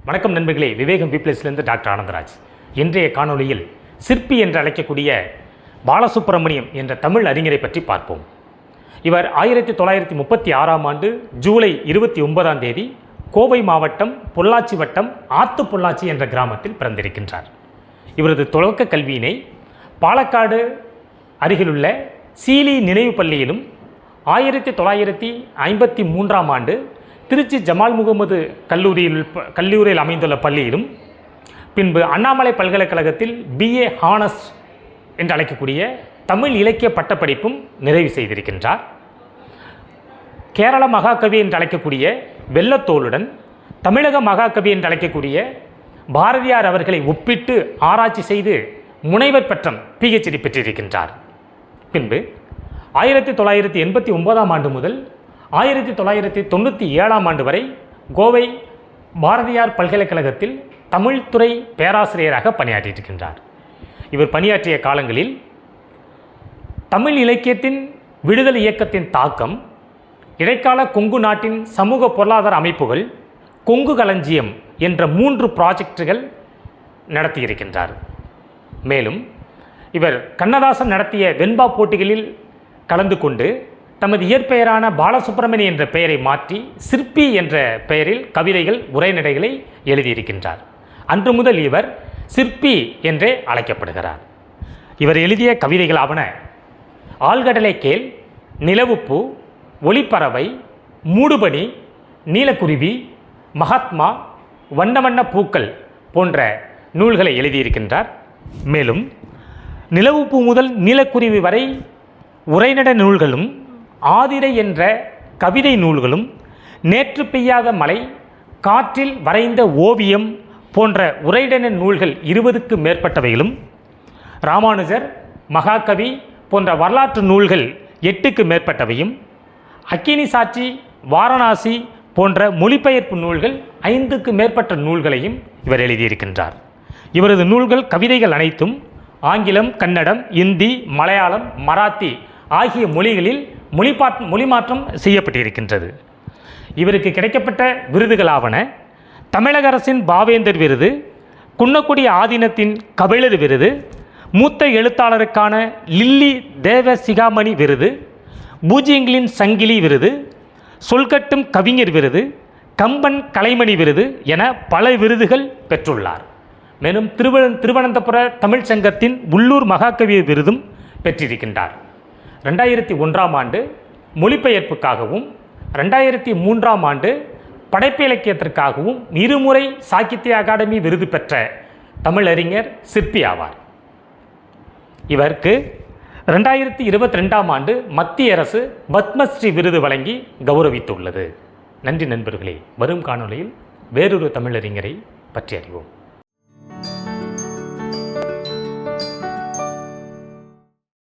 வணக்கம் நண்பர்களே, விவேகம் பிப்ளஸ்லேருந்து டாக்டர் ஆனந்தராஜ். இன்றைய காணொளியில் சிற்பி என்று அழைக்கக்கூடிய பாலசுப்ரமணியம் என்ற தமிழ் அறிஞரை பற்றி பார்ப்போம். இவர் 1936ஆம் ஆண்டு ஜூலை 29ஆம் தேதி கோவை மாவட்டம் பொள்ளாச்சி வட்டம் ஆத்து பொள்ளாச்சி என்ற கிராமத்தில் பிறந்திருக்கின்றார். இவரது தொடக்க கல்வியினை பாலக்காடு அருகிலுள்ள சீலி நினைவு பள்ளியிலும் 1953ஆம் ஆண்டு திருச்சி ஜமால் முகமது கல்லூரியில் அமைந்துள்ள பள்ளியிலும், பின்பு அண்ணாமலை பல்கலைக்கழகத்தில் BA ஹானர்ஸ் என்று அழைக்கக்கூடிய தமிழ் இலக்கிய பட்டப்படிப்பும் நிறைவு செய்திருக்கின்றார். கேரள மகாகவி என்று அழைக்கக்கூடிய வெள்ளத்தோளுடன் தமிழக மகாகவி என்று அழைக்கக்கூடிய பாரதியார் அவர்களை ஒப்பிட்டு ஆராய்ச்சி செய்து முனைவர் பட்டம் PhD பெற்றிருக்கின்றார். பின்பு 1989ஆம் ஆண்டு முதல் 1997ஆம் ஆண்டு வரை கோவை பாரதியார் பல்கலைக்கழகத்தில் தமிழ்துறை பேராசிரியராக பணியாற்றியிருக்கின்றார். இவர் பணியாற்றிய காலங்களில் தமிழ் இலக்கியத்தின் விடுதலை இயக்கத்தின் தாக்கம், இடைக்கால கொங்கு நாட்டின் சமூக பொருளாதார அமைப்புகள், கொங்கு களஞ்சியம் என்ற 3 ப்ராஜெக்டுகள் நடத்தியிருக்கின்றார். மேலும் இவர் கண்ணதாசன் நடத்திய வெண்பா போட்டிகளில் கலந்து கொண்டு தமது இயற்பெயரான பாலசுப்ரமணியம் என்ற பெயரை மாற்றி சிற்பி என்ற பெயரில் கவிதைகள், உரைநடைகளை எழுதியிருக்கின்றார். அன்று முதல் இவர் சிற்பி என்றே அழைக்கப்படுகிறார். இவர் எழுதிய கவிதைகளாவன ஆழ்கடலை கேள், நிலவுப்பூ, ஒளிப்பறவை, மூடுபனி, நீலக்குருவி, மகாத்மா, வண்ண வண்ண பூக்கள் போன்ற நூல்களை எழுதியிருக்கின்றார். மேலும் நிலவுப்பூ முதல் நீலக்குருவி வரை உரைநடை நூல்களும், ஆதிரை என்ற கவிதை நூல்களும், நேற்று பெய்யாத மழை, காற்றில் வரைந்த ஓவியம் போன்ற உரைநடை நூல்கள் 20க்கு மேற்பட்டவைகளும், ராமானுஜர், மகாகவி போன்ற வரலாற்று நூல்கள் 8க்கு மேற்பட்டவையும், அக்கினி சாட்சி, வாரணாசி போன்ற மொழிபெயர்ப்பு நூல்கள் 5க்கு மேற்பட்ட நூல்களையும் இவர் எழுதியிருக்கின்றார். இவரது நூல்கள், கவிதைகள் அனைத்தும் ஆங்கிலம், கன்னடம், இந்தி, மலையாளம், மராத்தி ஆகிய மொழிகளில் மொழிமாற்றம் செய்யப்பட்டிருக்கின்றது. இவருக்கு கிடைக்கப்பட்ட விருதுகளாவன தமிழக அரசின் பாவேந்தர் விருது, குன்னக்குடி ஆதீனத்தின் கபிலர் விருது, மூத்த எழுத்தாளருக்கான லில்லி தேவசிகாமணி விருது, பூஜ்யங்களின் சங்கிலி விருது, சொல்கட்டும் கவிஞர் விருது, கம்பன் கலைமணி விருது என பல விருதுகள் பெற்றுள்ளார். மேலும் திருவனந்தபுர தமிழ் சங்கத்தின் உள்ளூர் மகாகவி விருதும் பெற்றிருக்கின்றார். 2001ஆம் ஆண்டு மொழிபெயர்ப்புக்காகவும் 2003ஆம் ஆண்டு படைப்பு இலக்கியத்திற்காகவும் 2 முறை சாகித்ய அகாடமி விருது பெற்ற தமிழறிஞர் சிற்பி ஆவார். இவருக்கு 2022ஆம் ஆண்டு மத்திய அரசு பத்மஸ்ரீ விருது வழங்கி கௌரவித்துள்ளது. நன்றி நண்பர்களே. வரும் காணொளியில் வேறொரு தமிழறிஞரை பற்றி அறிவோம்.